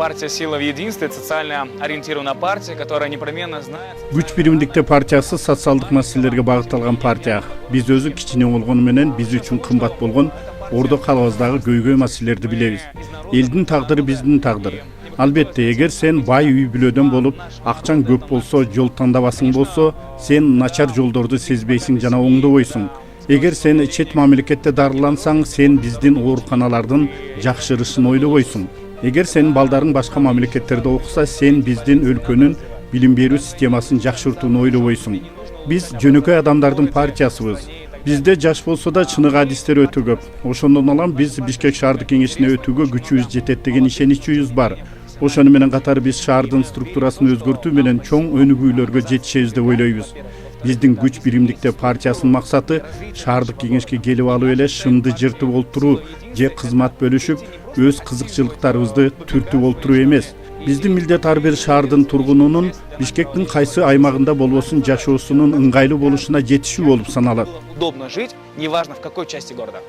Партия «Сила в единстве» — социально ориентированная партия, которая непременно знает... Güç Birimdikte partiyası sotsialдык маселелерге багытталган партия. Биз өзү кичине болгону менен биз үчүн кымбат болгон ордо калыбыздагы көйгөй маселелерди билебиз. Элдин тагдыры биздин тагдыр. Албетте, эгер сен бай үй бүлөдөн болуп, акчаң көп болсо, жол тандабасың болсо, сен начар жолдорду сезбейсиң жана оңдобойсуң. Эгер сен чет мамлекетте дарылансаң, сен биздин ооруканалардын жакшырышын ойлобойсуң. Эгер сенин балдарың башка мамлекеттерде окуса, сен биздин өлкөнүн билим берүү системасын жакшыртууну ойлобойсуң. Биз жөнөкөй адамдардын партиясыбыз. Бизде жаш болсо да чынык адистер өтө көп. Ошондон улам биз Бишкек шаардык кеңешине өтүүгө күчүбүз жетет деген ишеничибиз бар. Ошону менен катар биз шаардын структурасын өзгөртүү менен чоң өнүгүүлөргө жетишебиз деп ойлойбуз. Биздин Güç Birimdikte партиясынын максаты шаардык кеңешке келип алып эле шымды жыртып олтуруу же кызмат бөлүшүп, өз кызыкчылыктарыбызды түртүп олтуруу эмес. Биздин милдет ар бир шаардын тургунунун Бишкектин кайсы аймагында болбосун жашоосунун ыңгайлуу болушуна жетишүү болуп саналат. Удобно жить, неважно в какой части города.